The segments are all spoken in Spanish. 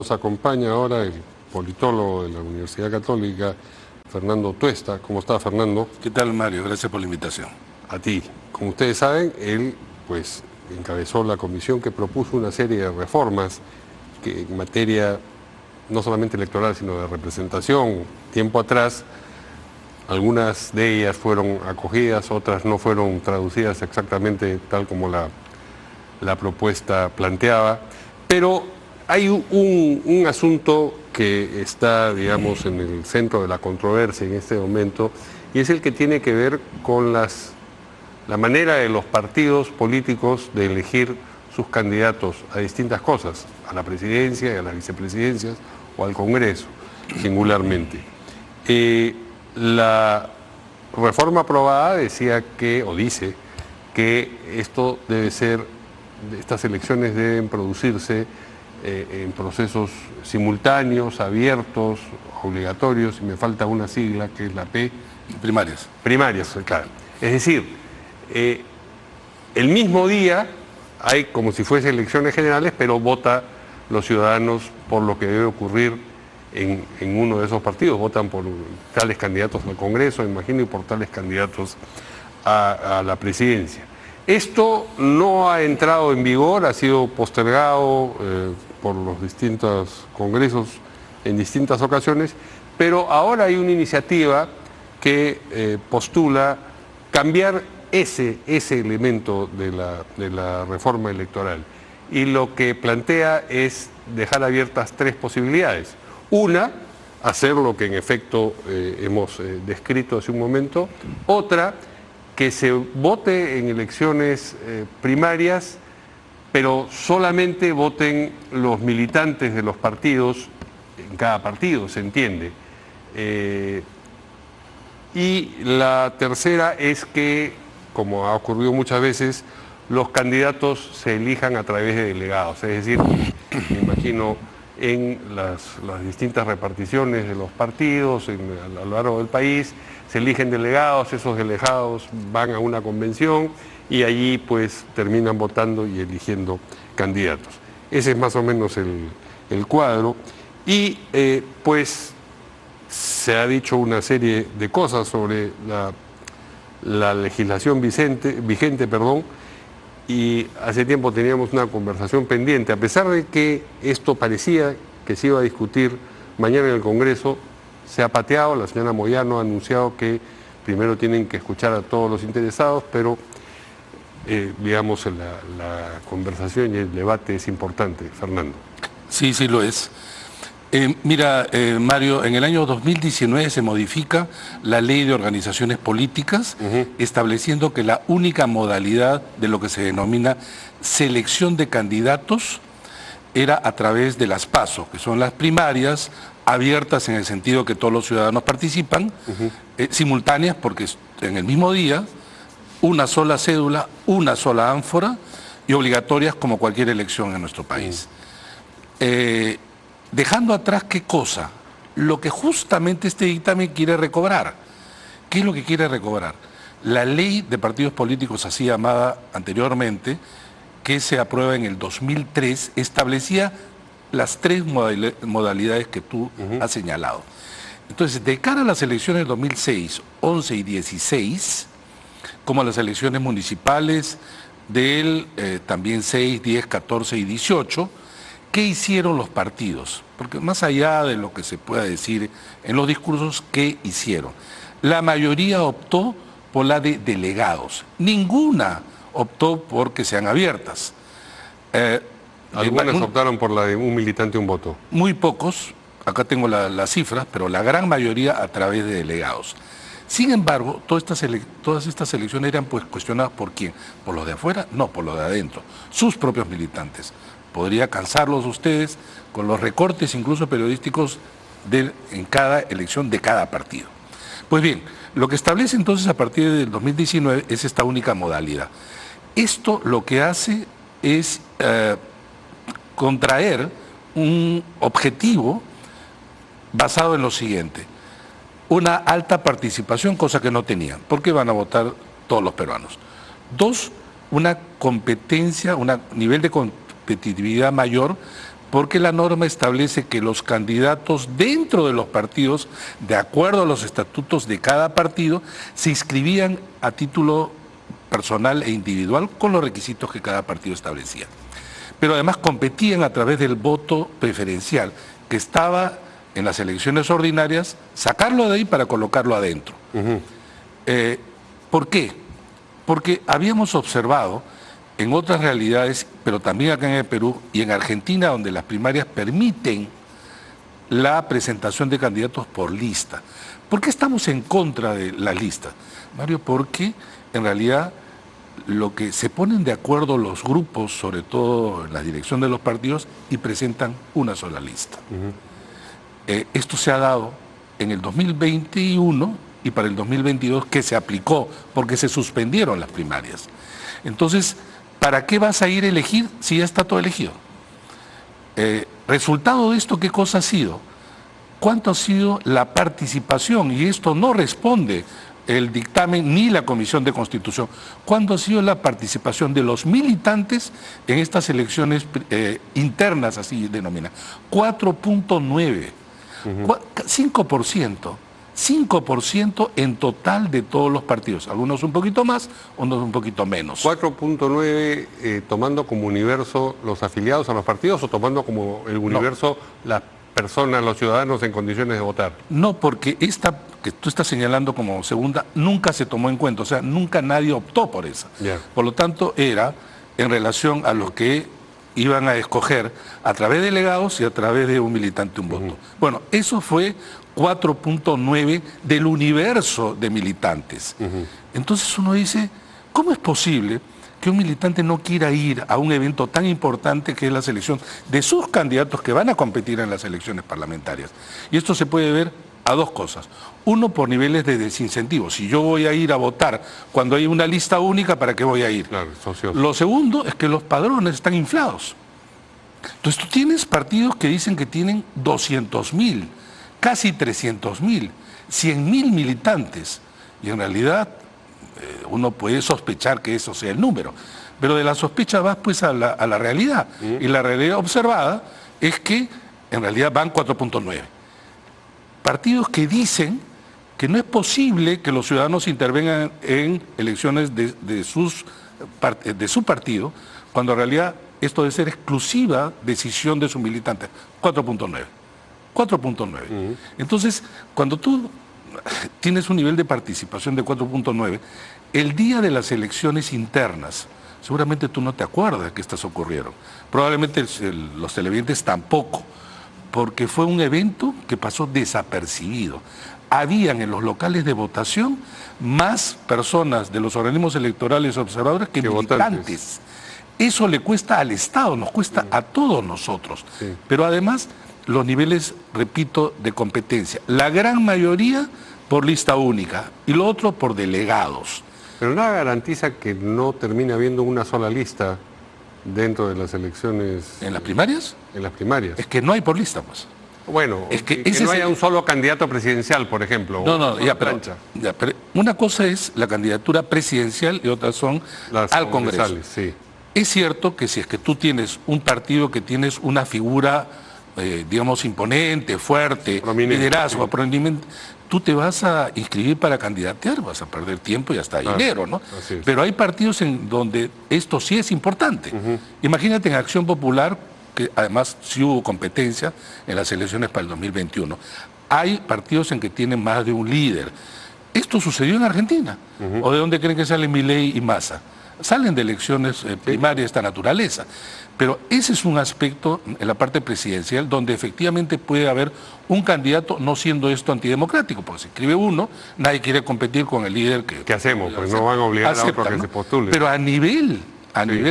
Nos acompaña ahora el politólogo de la Universidad Católica, Fernando Tuesta. ¿Cómo está, Fernando? ¿Qué tal, Mario? Gracias por la invitación. A ti. Como ustedes saben, él pues encabezó la comisión que propuso una serie de reformas que en materia no solamente electoral, sino de representación. Tiempo atrás, algunas de ellas fueron acogidas, otras no fueron traducidas exactamente tal como la propuesta planteaba, pero hay un asunto que está, digamos, en el centro de la controversia en este momento, y es el que tiene que ver con la manera de los partidos políticos de elegir sus candidatos a distintas cosas, a la presidencia y a las vicepresidencias o al Congreso, singularmente. La reforma aprobada decía que, o dice, que esto debe ser, estas elecciones deben producirse en procesos simultáneos, abiertos, obligatorios, y me falta una sigla que es la P. Primarias. Primarias, claro. Es decir, el mismo día hay como si fuese elecciones generales, pero vota los ciudadanos por lo que debe ocurrir en uno de esos partidos. Votan por tales candidatos al Congreso, imagino, y por tales candidatos a la presidencia. Esto no ha entrado en vigor, ha sido postergado por los distintos congresos en distintas ocasiones, pero ahora hay una iniciativa que postula cambiar ese elemento de la reforma electoral. Y lo que plantea es dejar abiertas tres posibilidades. Una, hacer lo que en efecto hemos descrito hace un momento. Otra, que se vote en elecciones primarias, pero solamente voten los militantes de los partidos, en cada partido, se entiende. Y la tercera es que, como ha ocurrido muchas veces, los candidatos se elijan a través de delegados, es decir, me imagino en las distintas reparticiones de los partidos a lo largo del país, se eligen delegados, esos delegados van a una convención y allí pues terminan votando y eligiendo candidatos. Ese es más o menos el cuadro y pues se ha dicho una serie de cosas sobre la legislación vigente, y hace tiempo teníamos una conversación pendiente. A pesar de que esto parecía que se iba a discutir mañana en el Congreso, se ha pateado. La señora Moyano ha anunciado que primero tienen que escuchar a todos los interesados, pero digamos la conversación y el debate es importante. Fernando. Sí, sí lo es. Mira, Mario, en el año 2019 se modifica la Ley de Organizaciones Políticas, estableciendo que la única modalidad de lo que se denomina selección de candidatos era a través de las PASO, que son las primarias, abiertas en el sentido que todos los ciudadanos participan, simultáneas porque en el mismo día, una sola cédula, una sola ánfora y obligatorias como cualquier elección en nuestro país. Dejando atrás, ¿qué cosa? Lo que justamente este dictamen quiere recobrar. ¿Qué es lo que quiere recobrar? La ley de partidos políticos, así llamada anteriormente, que se aprueba en el 2003, establecía las tres modalidades que tú has señalado. Entonces, de cara a las elecciones del 2006, 11 y 16, como las elecciones municipales del también 6, 10, 14 y 18, ¿qué hicieron los partidos? Porque más allá de lo que se pueda decir en los discursos, ¿qué hicieron? La mayoría optó por la de delegados. Ninguna optó por que sean abiertas. Algunas optaron por la de un militante, un voto. Muy pocos, acá tengo las cifras, pero la gran mayoría a través de delegados. Sin embargo, todas estas elecciones eran pues cuestionadas ¿por quién? ¿Por los de afuera? No, por los de adentro. Sus propios militantes. Podría cansarlos ustedes con los recortes incluso periodísticos en cada elección de cada partido. Pues bien, lo que establece entonces a partir del 2019 es esta única modalidad. Esto lo que hace es contraer un objetivo basado en lo siguiente: una alta participación, cosa que no tenían, porque van a votar todos los peruanos. Dos, una competencia, un nivel de competitividad mayor porque la norma establece que los candidatos dentro de los partidos, de acuerdo a los estatutos de cada partido, se inscribían a título personal e individual con los requisitos que cada partido establecía. Pero además competían a través del voto preferencial, que estaba en las elecciones ordinarias, sacarlo de ahí para colocarlo adentro. ¿Por qué? Porque habíamos observado en otras realidades, pero también acá en el Perú y en Argentina, donde las primarias permiten la presentación de candidatos por lista. ¿Por qué estamos en contra de la lista, Mario? Porque en realidad lo que se ponen de acuerdo los grupos, sobre todo en la dirección de los partidos, y presentan una sola lista. Esto se ha dado en el 2021 y para el 2022 que se aplicó porque se suspendieron las primarias. Entonces, ¿para qué vas a ir a elegir si ya está todo elegido? Resultado de esto, ¿qué cosa ha sido? ¿Cuánto ha sido la participación? Y esto no responde el dictamen ni la Comisión de Constitución. ¿Cuánto ha sido la participación de los militantes en estas elecciones internas, así denominadas? 4.9, 5%. 5% en total de todos los partidos, algunos un poquito más, unos un poquito menos. 4.9 tomando como universo los afiliados a los partidos o tomando como el universo las personas, los ciudadanos en condiciones de votar. No, porque esta que tú estás señalando como segunda nunca se tomó en cuenta, o sea, nunca nadie optó por esa. Por lo tanto, era en relación a los que iban a escoger a través de delegados y a través de un militante un voto. Bueno, eso fue 4.9 del universo de militantes. Entonces uno dice, ¿cómo es posible que un militante no quiera ir a un evento tan importante que es la selección de sus candidatos que van a competir en las elecciones parlamentarias? Y esto se puede ver a dos cosas. Uno, por niveles de desincentivo. Si yo voy a ir a votar cuando hay una lista única, ¿para qué voy a ir? Claro, Lo segundo es que los padrones están inflados. Entonces tú tienes partidos que dicen que tienen 200.000, casi 300.000, 100.000 militantes. Y en realidad uno puede sospechar que eso sea el número. Pero de la sospecha vas pues a la realidad. Y la realidad observada es que en realidad van 4.9. Partidos que dicen que no es posible que los ciudadanos intervengan en elecciones de su partido, cuando en realidad esto debe ser exclusiva decisión de sus militantes. 4.9. 4.9. Entonces, cuando tú tienes un nivel de participación de 4.9, el día de las elecciones internas, seguramente tú no te acuerdas que estas ocurrieron. Probablemente los televidentes tampoco, porque fue un evento que pasó desapercibido. Habían en los locales de votación más personas de los organismos electorales observadores que militantes. Eso le cuesta al Estado, nos cuesta a todos nosotros. Pero además, los niveles, repito, de competencia. La gran mayoría por lista única y lo otro por delegados. Pero nada garantiza que no termine habiendo una sola lista dentro de las elecciones. ¿En las primarias? En las primarias. Es que no hay por lista, pues. Bueno, es que no haya un solo candidato presidencial, por ejemplo. No, pero una cosa es la candidatura presidencial y otras son las al Congreso. Sí. Es cierto que si es que tú tienes un partido que tienes una figura, digamos, imponente, fuerte, liderazgo, prominente, tú te vas a inscribir para candidatear, vas a perder tiempo y hasta dinero, ¿no? Pero hay partidos en donde esto sí es importante. Imagínate en Acción Popular, que además sí hubo competencia en las elecciones para el 2021. Hay partidos en que tienen más de un líder. Esto sucedió en Argentina. ¿O de dónde creen que salen Milei y Massa? Salen de elecciones primarias de esta naturaleza. Pero ese es un aspecto en la parte presidencial donde efectivamente puede haber un candidato, no siendo esto antidemocrático, porque se inscribe uno, nadie quiere competir con el líder que... ¿Qué hacemos? Pues no van a obligar a otro a que se postule. Pero a nivel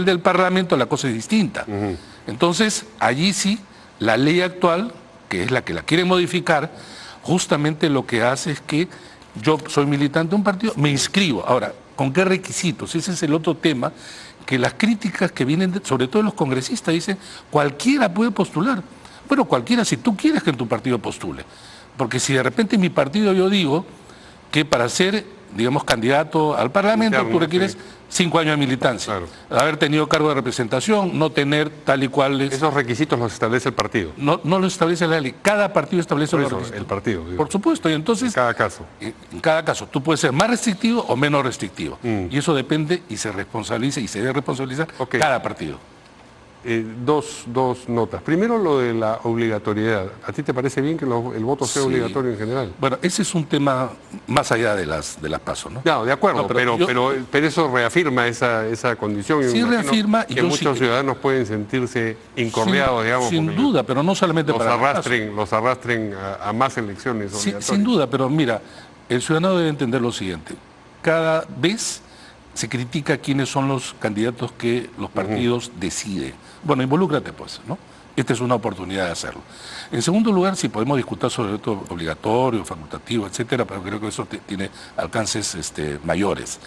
del Parlamento la cosa es distinta. Entonces, allí sí, la ley actual, que es la que la quieren modificar, justamente lo que hace es que yo soy militante de un partido, me inscribo. Ahora, ¿con qué requisitos? Ese es el otro tema, que las críticas que vienen, sobre todo los congresistas, dicen, cualquiera puede postular. Bueno, cualquiera, si tú quieres que en tu partido postule. Porque si de repente en mi partido yo digo que para ser digamos, candidato al Parlamento, Interno, tú requieres sí. 5 años de militancia, Claro. haber tenido cargo de representación, no tener tal y cual es... Esos requisitos los establece el partido. No lo establece la ley, cada partido establece Por los eso, requisitos. el partido. Digo. Por supuesto, y entonces... En cada caso. En cada caso, tú puedes ser más restrictivo o menos restrictivo. Y eso depende y se responsabiliza y se debe responsabilizar Ok. cada partido. Dos notas. Primero, lo de la obligatoriedad. ¿A ti te parece bien que el voto sea Sí. obligatorio en general? Bueno, ese es un tema más allá de las PASO, ¿no? No, de acuerdo, No, pero eso reafirma esa condición. Sí, Me imagino reafirma, y que yo muchos sí- ciudadanos pueden sentirse incordiados, digamos, Sin porque duda, pero no solamente para las PASO. los arrastren a más elecciones Sí, obligatorias. sin duda, pero mira, el ciudadano debe entender lo siguiente. Cada vez se critica quiénes son los candidatos que los partidos deciden. Bueno, involúcrate pues, ¿no? Esta es una oportunidad de hacerlo. En segundo lugar, si podemos discutir sobre el voto obligatorio, facultativo, etcétera, pero creo que eso tiene alcances mayores.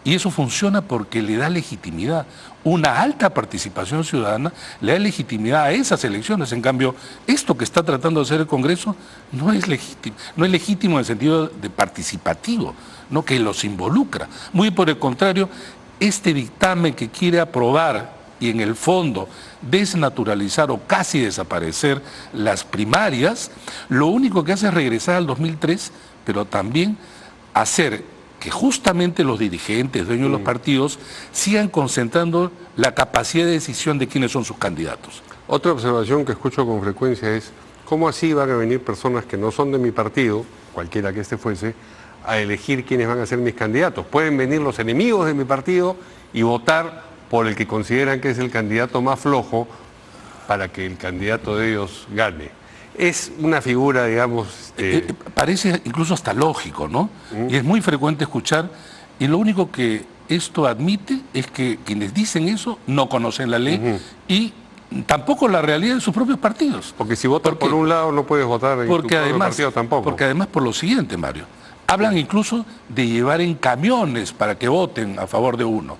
Y eso funciona porque le da legitimidad. Una alta participación ciudadana le da legitimidad a esas elecciones. En cambio, esto que está tratando de hacer el Congreso no es legítimo. No es legítimo en el sentido de participativo, no que los involucra. Muy por el contrario, este dictamen que quiere aprobar y en el fondo desnaturalizar o casi desaparecer las primarias, lo único que hace es regresar al 2003, pero también hacer que justamente los dirigentes, dueños de los partidos, sigan concentrando la capacidad de decisión de quiénes son sus candidatos. Otra observación que escucho con frecuencia es cómo así van a venir personas que no son de mi partido, cualquiera que este fuese, a elegir quiénes van a ser mis candidatos. Pueden venir los enemigos de mi partido y votar por el que consideran que es el candidato más flojo para que el candidato de ellos gane. Es una figura, digamos... Parece incluso hasta lógico, ¿no? Y es muy frecuente escuchar, y lo único que esto admite es que quienes dicen eso no conocen la ley y tampoco la realidad de sus propios partidos. Porque si votas por un lado no puedes votar en tu propio partido tampoco. Porque además por lo siguiente, Mario, hablan incluso de llevar en camiones para que voten a favor de uno.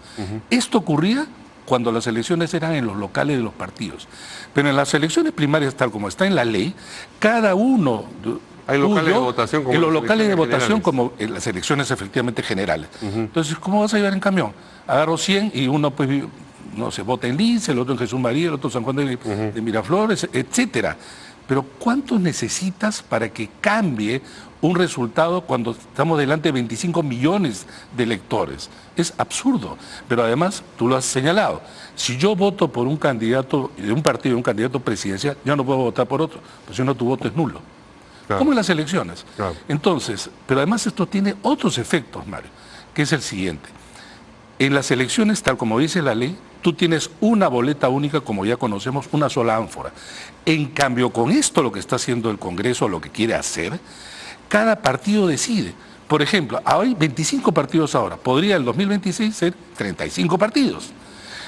Esto ocurría cuando las elecciones eran en los locales de los partidos. Pero en las elecciones primarias, tal como está en la ley, cada uno... Hay locales de votación como en los las locales de elecciones votación generales. como en las elecciones efectivamente generales. Entonces, ¿cómo vas a llevar en camión? Agarro 100 y uno pues no se vota en Lince, el otro en Jesús María, el otro en San Juan de Miraflores, etcétera. Pero ¿cuántos necesitas para que cambie un resultado cuando estamos delante de 25 millones de electores? Es absurdo. Pero además, tú lo has señalado, si yo voto por un candidato de un partido, un candidato presidencial, yo no puedo votar por otro, pues si no tu voto es nulo. Claro. Como en las elecciones. Claro. Entonces, pero además esto tiene otros efectos, Mario, que es el siguiente. En las elecciones, tal como dice la ley, tú tienes una boleta única, como ya conocemos, una sola ánfora. En cambio, con esto lo que está haciendo el Congreso, lo que quiere hacer, cada partido decide. Por ejemplo, hay 25 partidos ahora, podría el 2026 ser 35 partidos.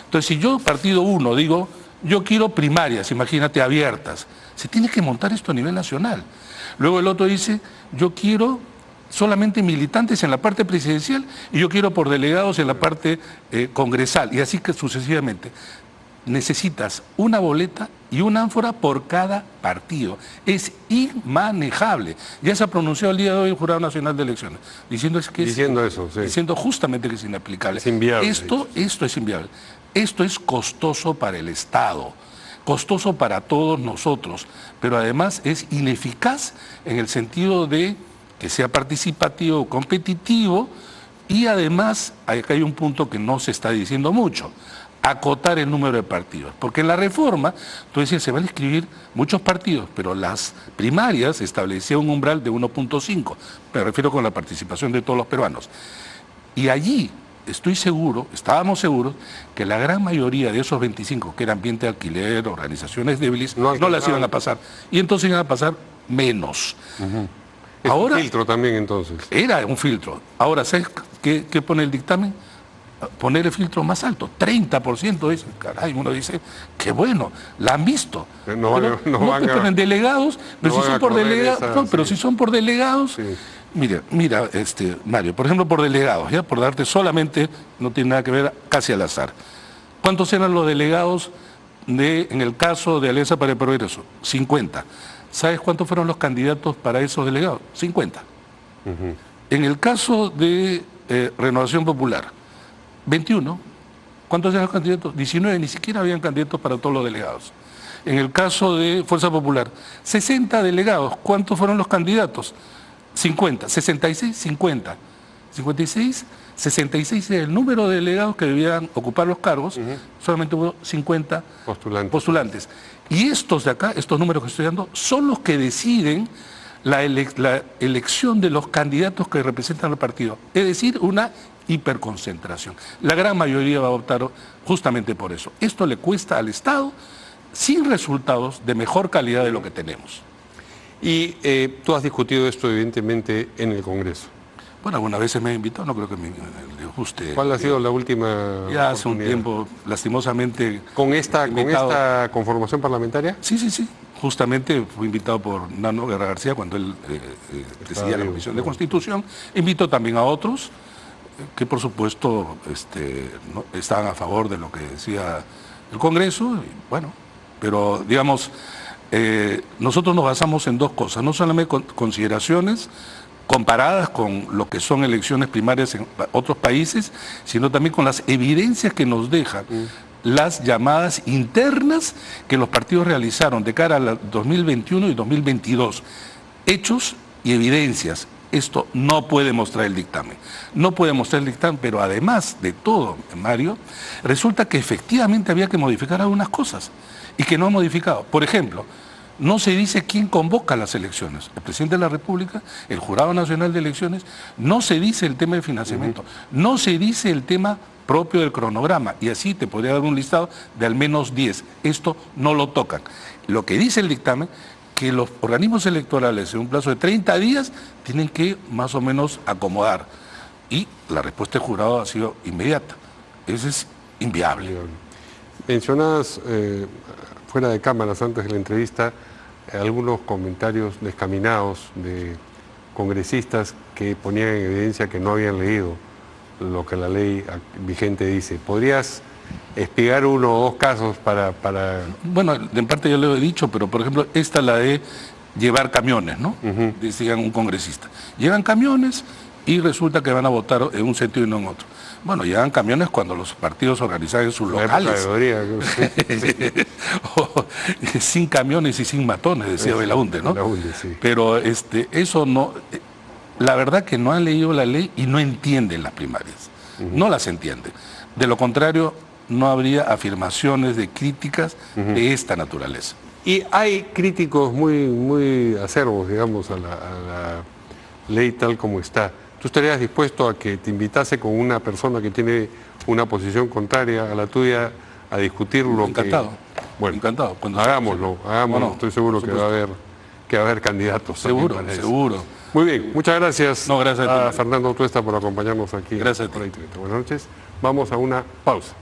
Entonces, si yo, partido 1, digo, yo quiero primarias, imagínate, abiertas, se tiene que montar esto a nivel nacional. Luego el otro dice, yo quiero solamente militantes en la parte presidencial y yo quiero por delegados en la parte congresal, y así que sucesivamente. Necesitas una boleta y una ánfora por cada partido. Es inmanejable. Ya se ha pronunciado el día de hoy el Jurado Nacional de Elecciones, diciendo justamente que es inaplicable. Es inviable. Esto es inviable. Esto es costoso para el Estado, costoso para todos nosotros, pero además es ineficaz en el sentido de que sea participativo, competitivo, y además, acá hay un punto que no se está diciendo mucho, acotar el número de partidos. Porque en la reforma, tú decías, se van a inscribir muchos partidos, pero las primarias establecían un umbral de 1.5, me refiero con la participación de todos los peruanos. Y allí estábamos seguros, que la gran mayoría de esos 25, que eran bien de alquiler, organizaciones débiles, no las iban a pasar. Y entonces iban a pasar menos. Es ahora, un filtro también entonces. Era un filtro. Ahora, ¿sabes qué pone el dictamen? Poner el filtro más alto, 30%. Dice, caray, uno dice, qué bueno, la han visto. Pero en delegados, pero si son por delegados, pero si son por delegados, sí. Mira, Mario, por ejemplo, por delegados, ya por darte solamente, no tiene nada que ver, casi al azar. ¿Cuántos eran los delegados en el caso de Alianza para el Progreso? 50. ¿Sabes cuántos fueron los candidatos para esos delegados? 50. En el caso de Renovación Popular, 21. ¿Cuántos eran los candidatos? 19, ni siquiera habían candidatos para todos los delegados. En el caso de Fuerza Popular, 60 delegados. ¿Cuántos fueron los candidatos? 50, 66, 50. 56, 66 es el número de delegados que debían ocupar los cargos, solamente hubo 50 postulantes. Y estos de acá, estos números que estoy dando, son los que deciden la elección de los candidatos que representan al partido. Es decir, una hiperconcentración. La gran mayoría va a votar justamente por eso. Esto le cuesta al Estado sin resultados de mejor calidad de lo que tenemos. Y tú has discutido esto evidentemente en el Congreso. Bueno, algunas veces me ha invitado, no creo que me guste. ¿Cuál ha sido la última Ya hace un tiempo, lastimosamente... ¿Con esta conformación parlamentaria? Sí. Justamente fui invitado por Nano Guerra García cuando él presidía la Comisión de Constitución. Invito también a otros que por supuesto no, estaban a favor de lo que decía el Congreso. Y, bueno, pero digamos, nosotros nos basamos en dos cosas, no solamente consideraciones comparadas con lo que son elecciones primarias en otros países, sino también con las evidencias que nos dejan las llamadas internas que los partidos realizaron de cara al 2021 y 2022. Hechos y evidencias. Esto no puede mostrar el dictamen. No puede mostrar el dictamen, pero además de todo, Mario, resulta que efectivamente había que modificar algunas cosas y que no ha modificado. Por ejemplo, no se dice quién convoca las elecciones. El presidente de la República, el Jurado Nacional de Elecciones, no se dice el tema de financiamiento, no se dice el tema propio del cronograma, y así te podría dar un listado de al menos 10. Esto no lo tocan. Lo que dice el dictamen, que los organismos electorales en un plazo de 30 días tienen que más o menos acomodar. Y la respuesta del jurado ha sido inmediata. Eso es inviable. Mencionabas fuera de cámaras antes de la entrevista algunos comentarios descaminados de congresistas que ponían en evidencia que no habían leído lo que la ley vigente dice. ¿Podrías explicar uno o dos casos para...? Bueno, en parte ya lo he dicho, pero por ejemplo, esta la de llevar camiones, ¿no? Decían un congresista. Llegan camiones y resulta que van a votar en un sentido y no en otro. Bueno, llegan camiones cuando los partidos organizan en sus locales. Sin camiones y sin matones, decía Belaunde, ¿no? Belaunde, sí. Pero eso no... La verdad que no han leído la ley y no entienden las primarias. No las entienden. De lo contrario, no habría afirmaciones de críticas de esta naturaleza. Y hay críticos muy acervos, digamos, a la ley tal como está. ¿Tú estarías dispuesto a que te invitase con una persona que tiene una posición contraria a la tuya a discutir lo Encantado. Bueno, encantado. Hagámoslo. Bueno, estoy seguro que va a haber candidatos. Seguro. Muy bien, muchas gracias, gracias a Fernando Tuesta por acompañarnos aquí. Gracias a ti. Buenas noches. Vamos a una pausa.